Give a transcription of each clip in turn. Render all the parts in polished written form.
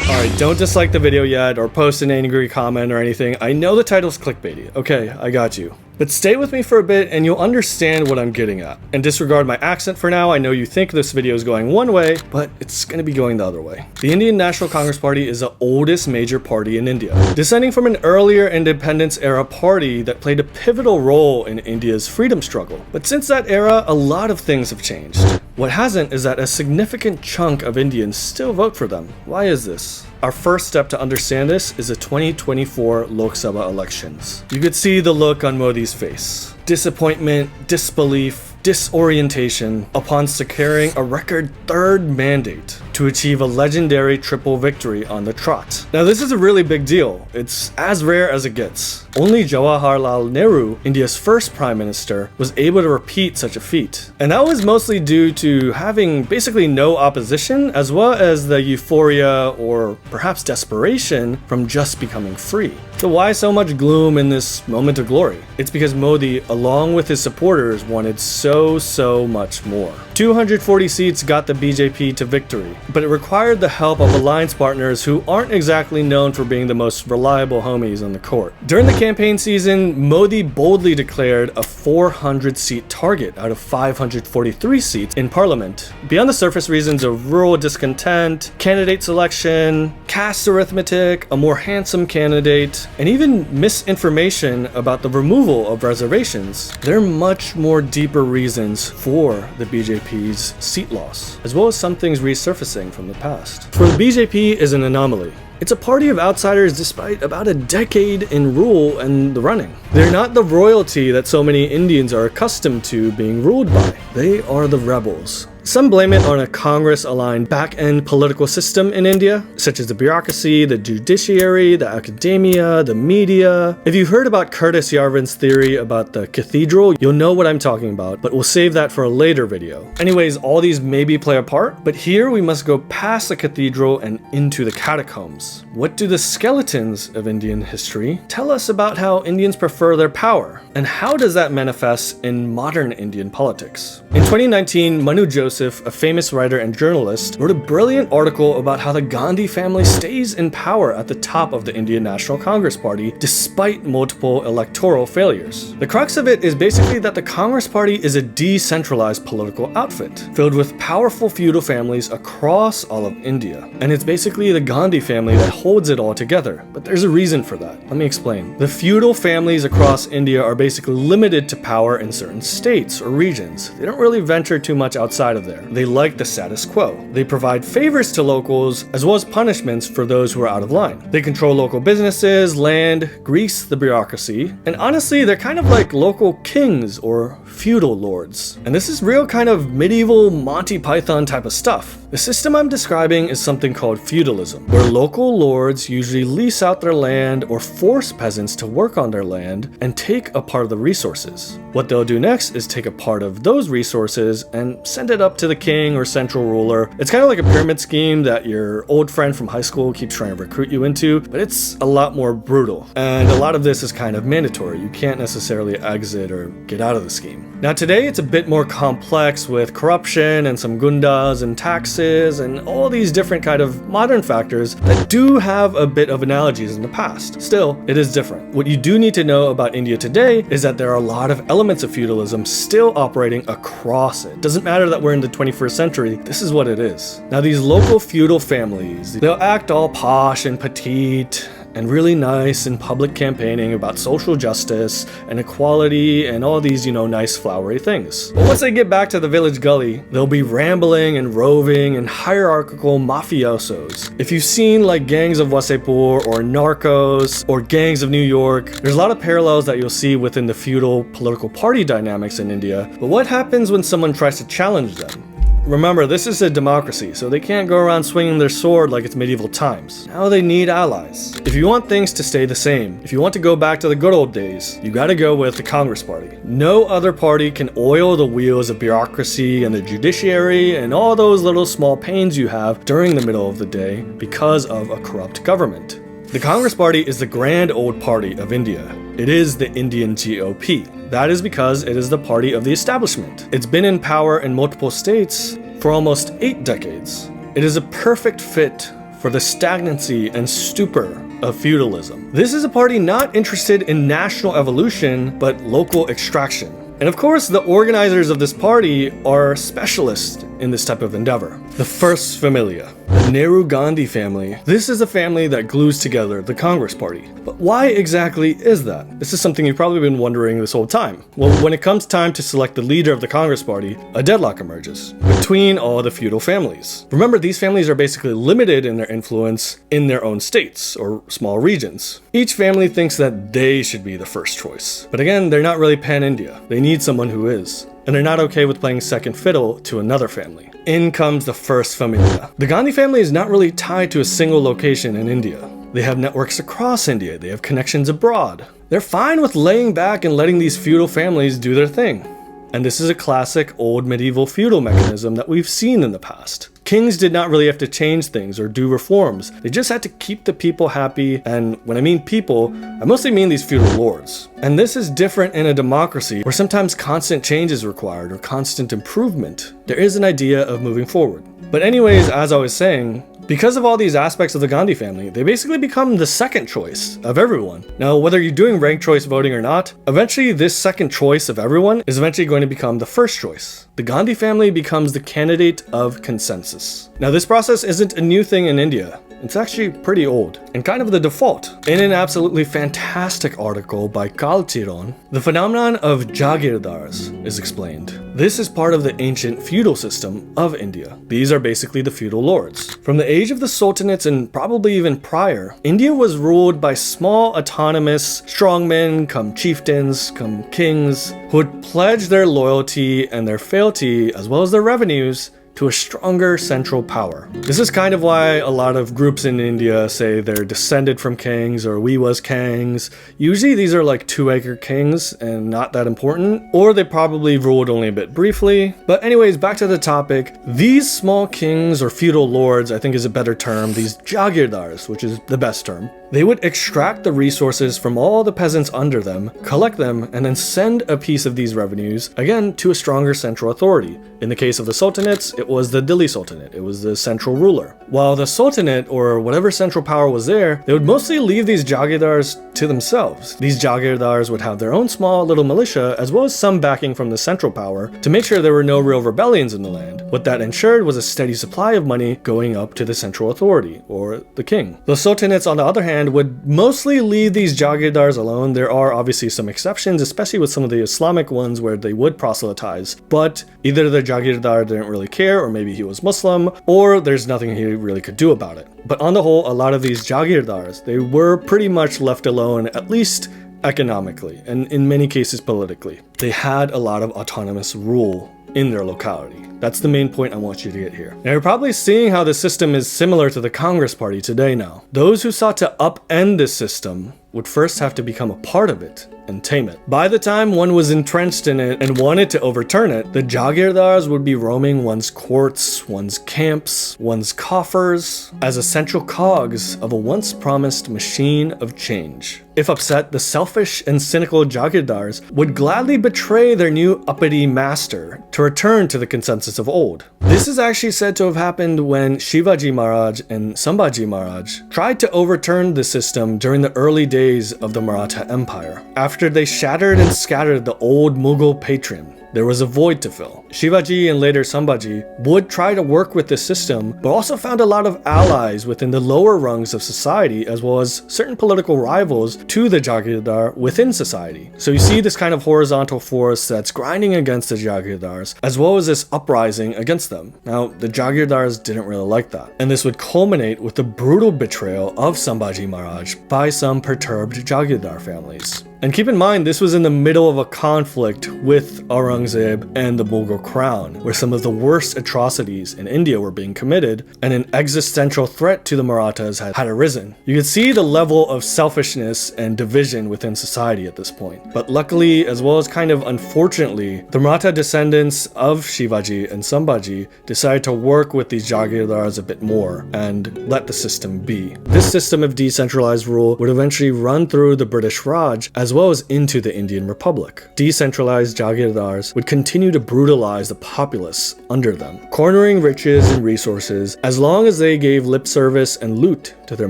Alright, don't dislike the video yet or post an angry comment or anything. I know the title's clickbaity. Okay, I got you. But stay with me for a bit and you'll understand what I'm getting at. And disregard my accent for now. I know you think this video is going one way, but it's going to be going the other way. The Indian National Congress Party is the oldest major party in India, descending from an earlier independence era party that played a pivotal role in India's freedom struggle. But since that era, a lot of things have changed. What hasn't is that a significant chunk of Indians still vote for them. Why is this? Our first step to understand this is the 2024 Lok Sabha elections. You could see the look on Modi's face. Disappointment, disbelief, disorientation upon securing a record third mandate to achieve a legendary triple victory on the trot. Now this is a really big deal. It's as rare as it gets. Only Jawaharlal Nehru, India's first prime minister, was able to repeat such a feat. And that was mostly due to having basically no opposition, as well as the euphoria or perhaps desperation from just becoming free. So why so much gloom in this moment of glory? It's because Modi, along with his supporters, wanted so much more. 240 seats got the BJP to victory, but it required the help of alliance partners who aren't exactly known for being the most reliable homies on the court. During the campaign season, Modi boldly declared a 400-seat target out of 543 seats in parliament. Beyond the surface reasons of rural discontent, candidate selection, caste arithmetic, a more handsome candidate, and even misinformation about the removal of reservations, there are much more deeper reasons for the BJP's seat loss, as well as some things resurfacing from the past. For the BJP is an anomaly. It's a party of outsiders despite about a decade in rule and the running. They're not the royalty that so many Indians are accustomed to being ruled by. They are the rebels. Some blame it on a Congress-aligned back-end political system in India, such as the bureaucracy, the judiciary, the academia, the media. If you've heard about Curtis Yarvin's theory about the cathedral, you'll know what I'm talking about, but we'll save that for a later video. Anyways, all these maybe play a part, but here we must go past the cathedral and into the catacombs. What do the skeletons of Indian history tell us about how Indians prefer their power? And how does that manifest in modern Indian politics? In 2019, Manu Joseph, a famous writer and journalist, wrote a brilliant article about how the Gandhi family stays in power at the top of the Indian National Congress Party despite multiple electoral failures. The crux of it is basically that the Congress Party is a decentralized political outfit, filled with powerful feudal families across all of India. And it's basically the Gandhi family that holds it all together. But there's a reason for that. Let me explain. The feudal families across India are basically limited to power in certain states or regions. They don't really venture too much outside of there. They like the status quo. They provide favors to locals as well as punishments for those who are out of line. They control local businesses, land, grease the bureaucracy, and honestly, they're kind of like local kings or feudal lords. And this is real kind of medieval Monty Python type of stuff. The system I'm describing is something called feudalism, where local lords usually lease out their land or force peasants to work on their land and take a part of the resources. What they'll do next is take a part of those resources and send it up to the king or central ruler. It's kind of like a pyramid scheme that your old friend from high school keeps trying to recruit you into, but it's a lot more brutal. And a lot of this is kind of mandatory. You can't necessarily exit or get out of the scheme. Now today it's a bit more complex with corruption and some gundas and taxes and all these different kind of modern factors that do have a bit of analogies in the past. Still, it is different. What you do need to know about India today is that there are a lot of elements of feudalism still operating across it. Doesn't matter that we're in the 21st century, this is what it is. Now these local feudal families, they'll act all posh and petite and really nice in public campaigning about social justice and equality and all these, nice flowery things. But once they get back to the village gully, they'll be rambling and roving and hierarchical mafiosos. If you've seen like Gangs of Wasseypur or Narcos or Gangs of New York, there's a lot of parallels that you'll see within the feudal political party dynamics in India. But what happens when someone tries to challenge them? Remember, this is a democracy, so they can't go around swinging their sword like it's medieval times. Now they need allies. If you want things to stay the same, if you want to go back to the good old days, you gotta go with the Congress Party. No other party can oil the wheels of bureaucracy and the judiciary and all those little small pains you have during the middle of the day because of a corrupt government. The Congress Party is the grand old party of India. It is the Indian GOP. That is because it is the party of the establishment. It's been in power in multiple states for almost 8 decades. It is a perfect fit for the stagnancy and stupor of feudalism. This is a party not interested in national evolution, but local extraction. And of course, the organizers of this party are specialists in this type of endeavor. The first familia, the Nehru-Gandhi family. This is a family that glues together the Congress Party. But why exactly is that? This is something you've probably been wondering this whole time. Well, when it comes time to select the leader of the Congress Party, a deadlock emerges between all the feudal families. Remember, these families are basically limited in their influence in their own states or small regions. Each family thinks that they should be the first choice. But again, they're not really pan-India. They need someone who is. And they're not okay with playing second fiddle to another family. In comes the first familia. The Gandhi family is not really tied to a single location in India. They have networks across India. They have connections abroad. They're fine with laying back and letting these feudal families do their thing. And this is a classic old medieval feudal mechanism that we've seen in the past. Kings did not really have to change things or do reforms. They just had to keep the people happy, and when I mean people, I mostly mean these feudal lords. And this is different in a democracy where sometimes constant change is required or constant improvement. There is an idea of moving forward. But anyways, as I was saying, because of all these aspects of the Gandhi family, they basically become the second choice of everyone. Now, whether you're doing ranked choice voting or not, eventually this second choice of everyone is eventually going to become the first choice. The Gandhi family becomes the candidate of consensus. Now, this process isn't a new thing in India. It's actually pretty old, and kind of the default. In an absolutely fantastic article by Kalchiron, the phenomenon of Jagirdars is explained. This is part of the ancient feudal system of India. These are basically the feudal lords. From the age of the sultanates and probably even prior, India was ruled by small autonomous strongmen, come chieftains, come kings, who would pledge their loyalty and their fealty, as well as their revenues, to a stronger central power. This is kind of why a lot of groups in India say they're descended from kings or we was kings. Usually these are like two-acre kings and not that important, or they probably ruled only a bit briefly. But anyways, back to the topic. These small kings or feudal lords, I think is a better term, these Jagirdars, which is the best term, they would extract the resources from all the peasants under them, collect them, and then send a piece of these revenues, again, to a stronger central authority. In the case of the sultanates, it was the Delhi Sultanate. It was the central ruler. While the sultanate, or whatever central power was there, they would mostly leave these Jagirdars to themselves. These Jagirdars would have their own small little militia, as well as some backing from the central power, to make sure there were no real rebellions in the land. What that ensured was a steady supply of money going up to the central authority, or the king. The sultanates, on the other hand, would mostly leave these Jagirdars alone. There are obviously some exceptions, especially with some of the Islamic ones where they would proselytize, but either the Jagirdar didn't really care, or maybe he was Muslim, or there's nothing he really could do about it. But on the whole, a lot of these Jagirdars, they were pretty much left alone, at least economically, and in many cases politically. They had a lot of autonomous rule in their locality. That's the main point I want you to get here. Now, you're probably seeing how the system is similar to the Congress Party today now. Those who sought to upend this system would first have to become a part of it and tame it. By the time one was entrenched in it and wanted to overturn it, the Jagirdars would be roaming one's courts, one's camps, one's coffers, as essential cogs of a once promised machine of change. If upset, the selfish and cynical Jagirdars would gladly betray their new uppity master to return to the consensus of old. This is actually said to have happened when Shivaji Maharaj and Sambhaji Maharaj tried to overturn the system during the early days of the Maratha Empire. After they shattered and scattered the old Mughal patron, there was a void to fill. Shivaji and later Sambhaji would try to work with this system, but also found a lot of allies within the lower rungs of society, as well as certain political rivals to the Jagirdar within society. So you see this kind of horizontal force that's grinding against the Jagirdars, as well as this uprising against them. Now, the Jagirdars didn't really like that, and this would culminate with the brutal betrayal of Sambhaji Maharaj by some perturbed Jagirdar families. And keep in mind, this was in the middle of a conflict with Aurangzeb and the Mughal crown, where some of the worst atrocities in India were being committed, and an existential threat to the Marathas had arisen. You could see the level of selfishness and division within society at this point. But luckily, as well as kind of unfortunately, the Maratha descendants of Shivaji and Sambhaji decided to work with these Jagirdars a bit more and let the system be. This system of decentralized rule would eventually run through the British Raj, as as well as into the Indian Republic. Decentralized Jagirdars would continue to brutalize the populace under them, cornering riches and resources as long as they gave lip service and loot to their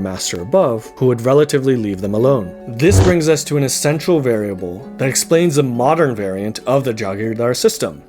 master above, who would relatively leave them alone. This brings us to an essential variable that explains the modern variant of the Jagirdar system: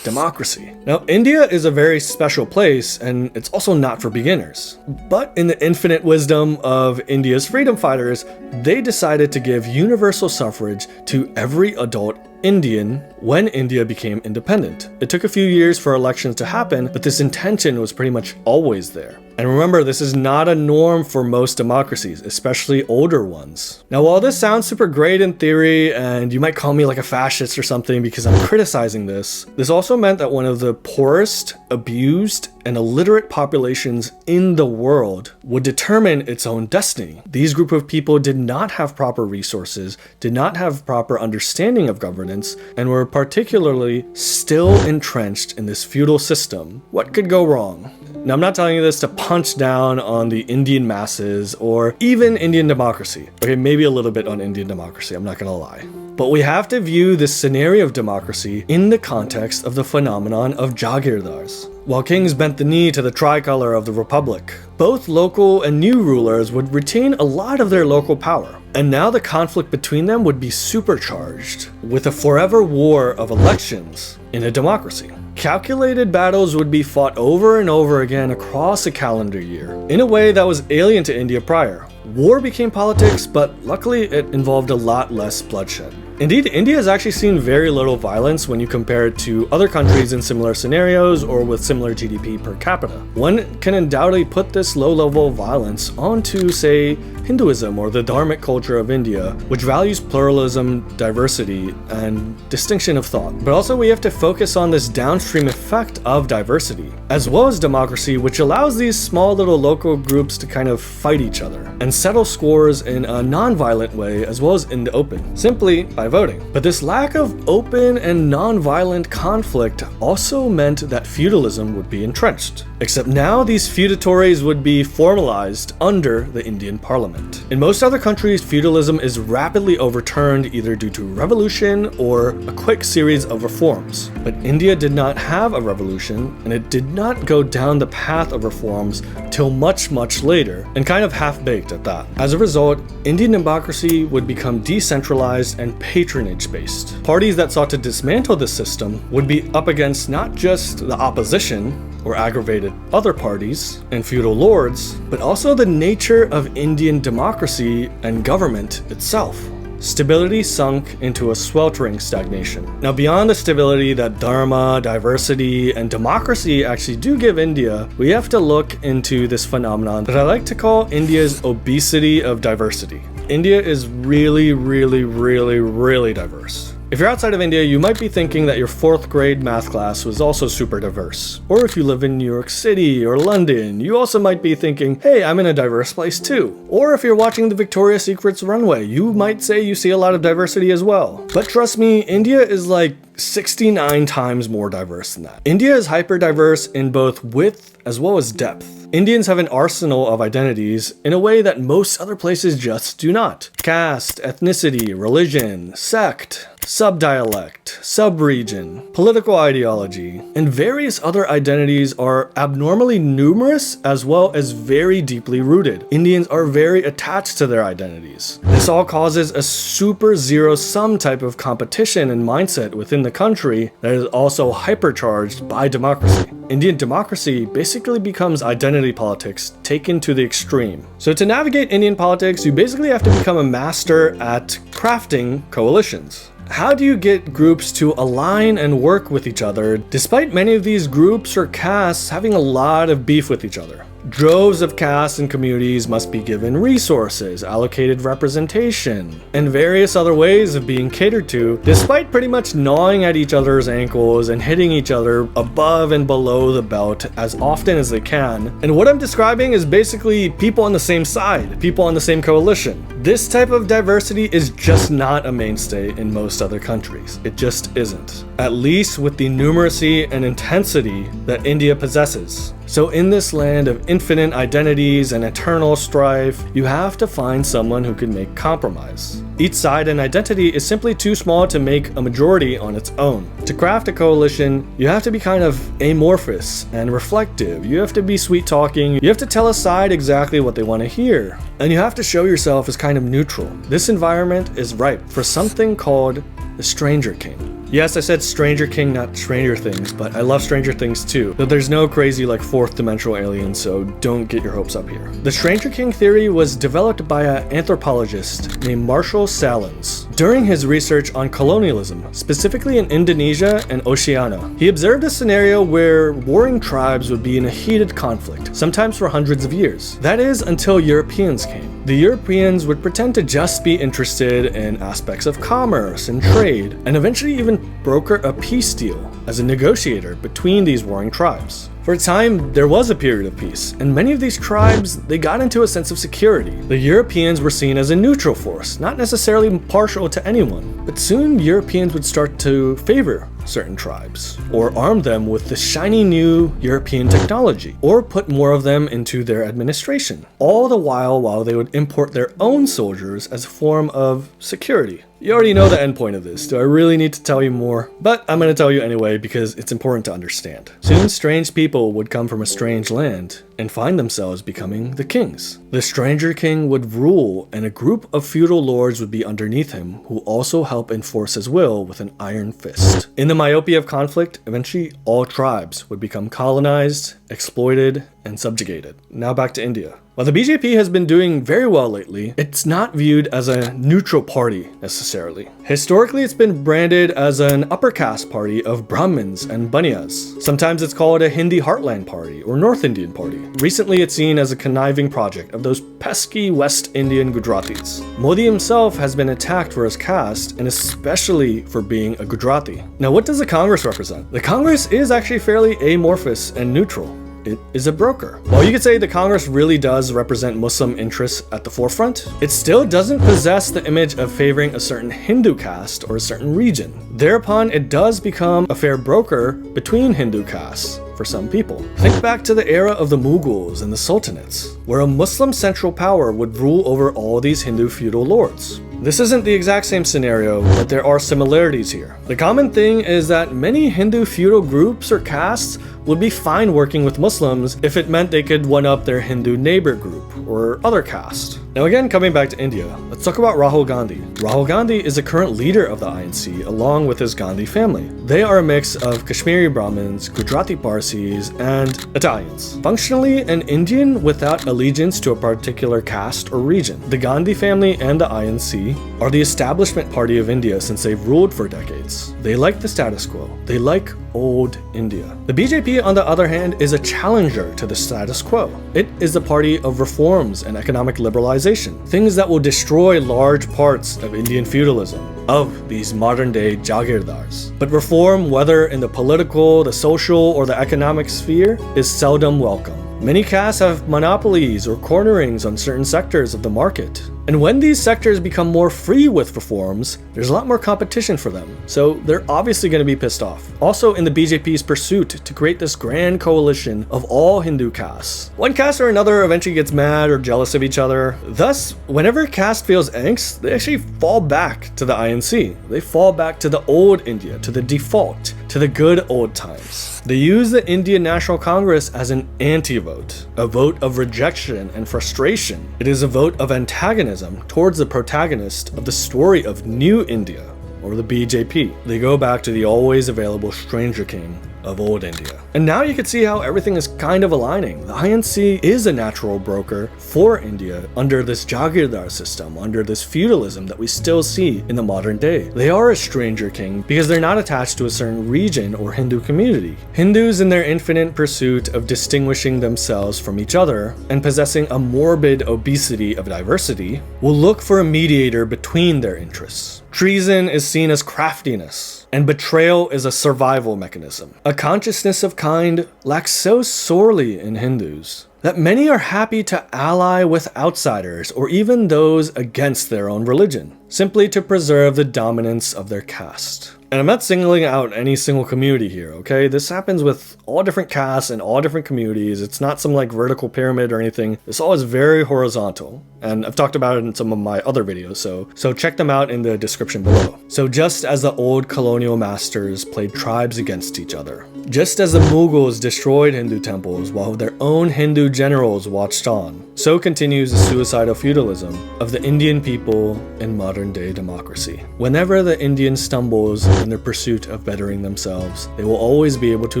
democracy. Now, India is a very special place, and it's also not for beginners. But in the infinite wisdom of India's freedom fighters, they decided to give universal suffrage to every adult Indian when India became independent. It took a few years for elections to happen, but this intention was pretty much always there. And remember, this is not a norm for most democracies, especially older ones. Now, while this sounds super great in theory, and you might call me like a fascist or something because I'm criticizing this also meant that one of the poorest, abused, and illiterate populations in the world would determine its own destiny. These group of people did not have proper resources, did not have proper understanding of governance, and were particularly still entrenched in this feudal system. What could go wrong? Now, I'm not telling you this to punch down on the Indian masses or even Indian democracy. Okay, maybe a little bit on Indian democracy, I'm not gonna lie. But we have to view this scenario of democracy in the context of the phenomenon of Jagirdars. While kings bent the knee to the tricolor of the republic, both local and new rulers would retain a lot of their local power. And now the conflict between them would be supercharged with a forever war of elections in a democracy. Calculated battles would be fought over and over again across a calendar year, in a way that was alien to India prior. War became politics, but luckily it involved a lot less bloodshed. Indeed, India has actually seen very little violence when you compare it to other countries in similar scenarios or with similar GDP per capita. One can undoubtedly put this low level of violence onto, say, Hinduism or the Dharmic culture of India, which values pluralism, diversity, and distinction of thought. But also we have to focus on this downstream effect of diversity, as well as democracy, which allows these small little local groups to kind of fight each other and settle scores in a non-violent way as well as in the open, simply by voting. But this lack of open and non-violent conflict also meant that feudalism would be entrenched. Except now these feudatories would be formalized under the Indian parliament. In most other countries, feudalism is rapidly overturned either due to revolution or a quick series of reforms. But India did not have a revolution, and it did not go down the path of reforms till much, much later, and kind of half-baked at that. As a result, Indian democracy would become decentralized and patronage-based. Parties that sought to dismantle this system would be up against not just the opposition or aggravated other parties and feudal lords, but also the nature of Indian democracy and government itself. Stability sunk into a sweltering stagnation. Now, beyond the stability that dharma, diversity, and democracy actually do give India, we have to look into this phenomenon that I like to call India's obesity of diversity. India is really, really, really, really diverse. If you're outside of India, you might be thinking that your 4th grade math class was also super diverse. Or if you live in New York City or London, you also might be thinking, hey, I'm in a diverse place too. Or if you're watching the Victoria's Secret's runway, you might say you see a lot of diversity as well. But trust me, India is like 69 times more diverse than that. India is hyper diverse in both width as well as depth. Indians have an arsenal of identities in a way that most other places just do not. Caste, ethnicity, religion, sect, subdialect, subregion, political ideology, and various other identities are abnormally numerous as well as very deeply rooted. Indians are very attached to their identities. This all causes a super zero-sum type of competition and mindset within the country that is also hypercharged by democracy. Indian democracy basically becomes identity politics taken to the extreme. So to navigate Indian politics, you basically have to become a master at crafting coalitions. How do you get groups to align and work with each other, despite many of these groups or castes having a lot of beef with each other? Droves of castes and communities must be given resources, allocated representation, and various other ways of being catered to, despite pretty much gnawing at each other's ankles and hitting each other above and below the belt as often as they can. And what I'm describing is basically people on the same side, people on the same coalition. This type of diversity is just not a mainstay in most other countries. It just isn't. At least with the numeracy and intensity that India possesses. So in this land of infinite identities and eternal strife, you have to find someone who can make compromise. Each side and identity is simply too small to make a majority on its own. To craft a coalition, you have to be kind of amorphous and reflective. You have to be sweet-talking. You have to tell a side exactly what they want to hear. And you have to show yourself as kind of neutral. This environment is ripe for something called the Stranger King. Yes, I said Stranger King, not Stranger Things, but I love Stranger Things too. Though there's no crazy like fourth dimensional aliens, so don't get your hopes up here. The Stranger King theory was developed by an anthropologist named Marshall Salins during his research on colonialism, specifically in Indonesia and Oceania. He observed a scenario where warring tribes would be in a heated conflict, sometimes for hundreds of years. That is, until Europeans came. The Europeans would pretend to just be interested in aspects of commerce and trade, and eventually even broker a peace deal as a negotiator between these warring tribes. For a time, there was a period of peace, and many of these tribes, they got into a sense of security. The Europeans were seen as a neutral force, not necessarily partial to anyone, but soon Europeans would start to favor certain tribes, or arm them with the shiny new European technology, or put more of them into their administration, all the while they would import their own soldiers as a form of security. You already know the end point of this. Do I really need to tell you more? But I'm going to tell you anyway because it's important to understand. Soon strange people would come from a strange land and find themselves becoming the kings. The Stranger King would rule, and a group of feudal lords would be underneath him who also help enforce his will with an iron fist. In the myopia of conflict, eventually all tribes would become colonized, exploited, and subjugated. Now back to India. While the BJP has been doing very well lately, it's not viewed as a neutral party necessarily. Historically, it's been branded as an upper caste party of Brahmins and Baniyas. Sometimes it's called a Hindi heartland party or North Indian party. Recently, it's seen as a conniving project of those pesky West Indian Gujaratis. Modi himself has been attacked for his caste, and especially for being a Gujarati. Now, what does the Congress represent? The Congress is actually fairly amorphous and neutral. It is a broker. While you could say the Congress really does represent Muslim interests at the forefront, it still doesn't possess the image of favoring a certain Hindu caste or a certain region. Thereupon, it does become a fair broker between Hindu castes for some people. Think back to the era of the Mughals and the Sultanates, where a Muslim central power would rule over all these Hindu feudal lords. This isn't the exact same scenario, but there are similarities here. The common thing is that many Hindu feudal groups or castes would be fine working with Muslims if it meant they could one-up their Hindu neighbor group or other caste. Now again, coming back to India, let's talk about Rahul Gandhi. Rahul Gandhi is the current leader of the INC along with his Gandhi family. They are a mix of Kashmiri Brahmins, Gujarati Parsis, and Italians. Functionally an Indian without allegiance to a particular caste or region. The Gandhi family and the INC are the establishment party of India since they've ruled for decades. They like the status quo. They like old India. The BJP, on the other hand, is a challenger to the status quo. It is the party of reforms and economic liberalization, things that will destroy large parts of Indian feudalism, of these modern-day Jagirdars. But reform, whether in the political, the social, or the economic sphere, is seldom welcome. Many castes have monopolies or cornerings on certain sectors of the market. And when these sectors become more free with reforms, there's a lot more competition for them. So they're obviously going to be pissed off. Also, in the BJP's pursuit to create this grand coalition of all Hindu castes, one caste or another eventually gets mad or jealous of each other. Thus, whenever a caste feels angst, they actually fall back to the INC. They fall back to the old India, to the default, to the good old times. They use the Indian National Congress as an anti-vote, a vote of rejection and frustration. It is a vote of antagonism towards the protagonist of the story of New India, or the BJP. They go back to the always available Stranger King of old India. And now you can see how everything is kind of aligning. The INC is a natural broker for India under this Jagirdar system, under this feudalism that we still see in the modern day. They are a stranger king because they're not attached to a certain region or Hindu community. Hindus, in their infinite pursuit of distinguishing themselves from each other and possessing a morbid obesity of diversity, will look for a mediator between their interests. Treason is seen as craftiness, and betrayal is a survival mechanism. A consciousness of kind lacks so sorely in Hindus that many are happy to ally with outsiders or even those against their own religion, simply to preserve the dominance of their caste. And I'm not singling out any single community here, okay? This happens with all different castes and all different communities. It's not some like vertical pyramid or anything. This all is very horizontal. And I've talked about it in some of my other videos, so check them out in the description below. So just as the old colonial masters played tribes against each other, just as the Mughals destroyed Hindu temples while their own Hindu generals watched on, so continues the suicidal feudalism of the Indian people in modern day democracy. Whenever the Indian stumbles in their pursuit of bettering themselves, they will always be able to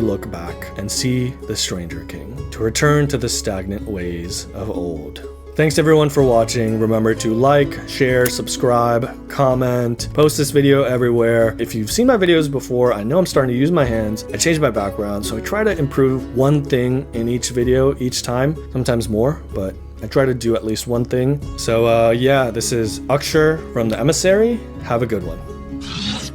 look back and see the stranger king, to return to the stagnant ways of old. Thanks everyone for watching. Remember to like, share, subscribe, comment, post this video everywhere. If you've seen my videos before, I know I'm starting to use my hands. I changed my background, so I try to improve one thing in each video each time, sometimes more, but I try to do at least one thing. So yeah, this is Akshar from the Emissary. Have a good one.